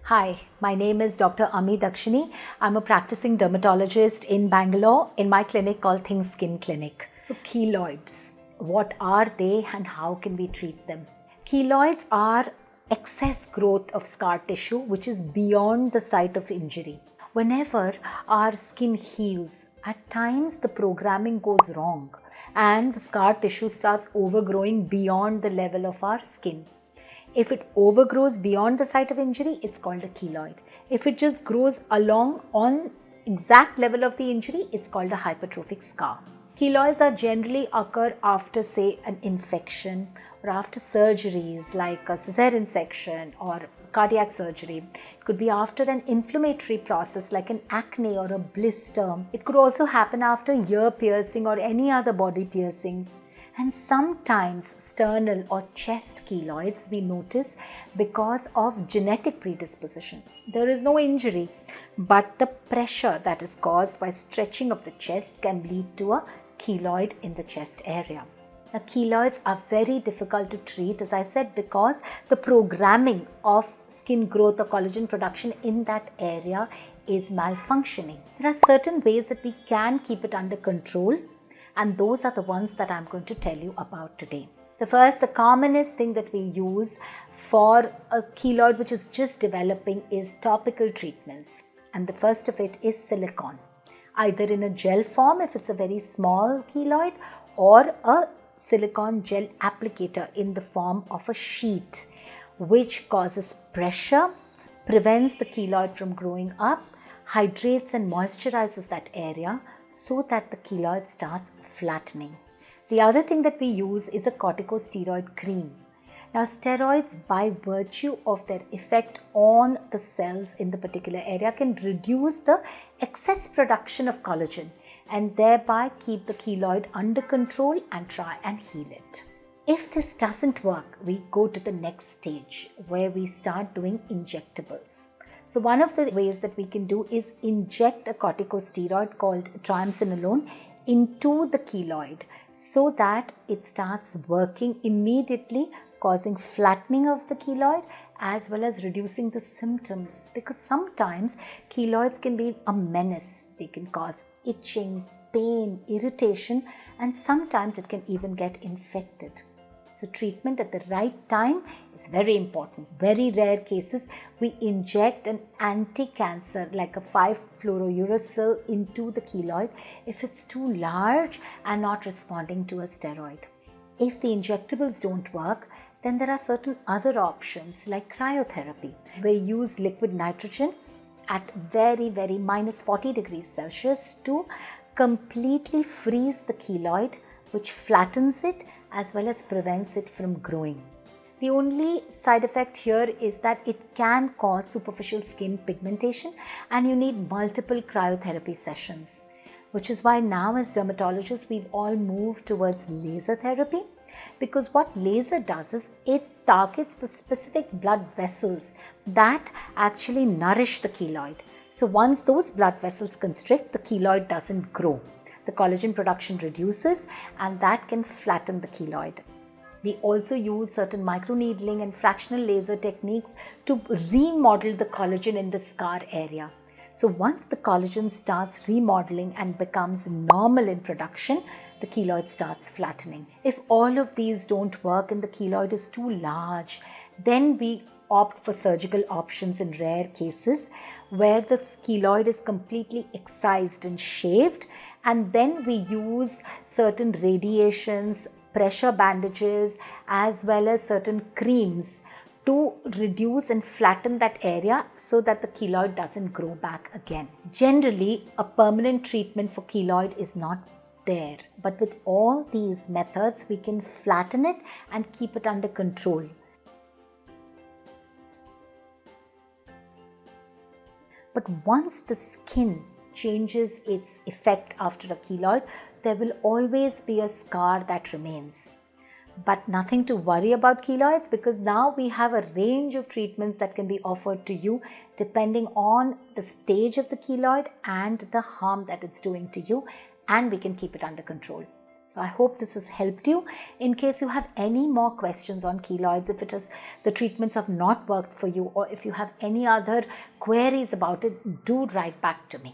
Hi, my name is Dr. Amee Daxini. I'm a practicing dermatologist in Bangalore in my clinic called Think Skin Clinic. So keloids, what are they and how can we treat them? Keloids are excess growth of scar tissue which is beyond the site of injury. Whenever our skin heals, at times the programming goes wrong and the scar tissue starts overgrowing beyond the level of our skin. If it overgrows beyond the site of injury, it's called a keloid. If it just grows along on exact level of the injury, it's called a hypertrophic scar. Keloids are generally occur after, say, an infection or after surgeries like a caesarean section or cardiac surgery. It could be after an inflammatory process like an acne or a blister. It could also happen after ear piercing or any other body piercings. And sometimes sternal or chest keloids we notice because of genetic predisposition. There is no injury, but the pressure that is caused by stretching of the chest can lead to a keloid in the chest area. Now, keloids are very difficult to treat, as I said, because the programming of skin growth or collagen production in that area is malfunctioning. There are certain ways that we can keep it under control, and those are the ones that I'm going to tell you about today. The commonest thing that we use for a keloid which is just developing is topical treatments. And the first of it is silicone, either in a gel form if it's a very small keloid, or a silicone gel applicator in the form of a sheet, which causes pressure, prevents the keloid from growing up, hydrates and moisturizes that area so that the keloid starts flattening. The other thing that we use is a corticosteroid cream. Now, steroids, by virtue of their effect on the cells in the particular area, can reduce the excess production of collagen and thereby keep the keloid under control and try and heal it. If this doesn't work, we go to the next stage where we start doing injectables. So one of the ways that we can do is inject a corticosteroid called triamcinolone into the keloid so that it starts working immediately, causing flattening of the keloid as well as reducing the symptoms, because sometimes keloids can be a menace. They can cause itching, pain, irritation, and sometimes it can even get infected. So treatment at the right time is very important. Very rare cases, we inject an anti-cancer like a 5-fluorouracil into the keloid if it's too large and not responding to a steroid. If the injectables don't work, then there are certain other options like cryotherapy. We use liquid nitrogen at very minus 40 degrees Celsius to completely freeze the keloid, which flattens it as well as prevents it from growing. The only side effect here is that it can cause superficial skin pigmentation and you need multiple cryotherapy sessions, which is why now as dermatologists we've all moved towards laser therapy, because what laser does is it targets the specific blood vessels that actually nourish the keloid. So once those blood vessels constrict, the keloid doesn't grow. The collagen production reduces and that can flatten the keloid. We also use certain microneedling and fractional laser techniques to remodel the collagen in the scar area. So once the collagen starts remodeling and becomes normal in production, the keloid starts flattening. If all of these don't work and the keloid is too large, then we opt for surgical options in rare cases where the keloid is completely excised and shaved, and then we use certain radiations, pressure bandages, as well as certain creams to reduce and flatten that area so that the keloid doesn't grow back again. Generally, a permanent treatment for keloid is not there, but with all these methods we can flatten it and keep it under control. But once the skin changes its effect after a keloid, there will always be a scar that remains. But nothing to worry about keloids, because now we have a range of treatments that can be offered to you depending on the stage of the keloid and the harm that it's doing to you, and we can keep it under control. So I hope this has helped you. In case you have any more questions on keloids, if it is the treatments have not worked for you, or if you have any other queries about it, do write back to me.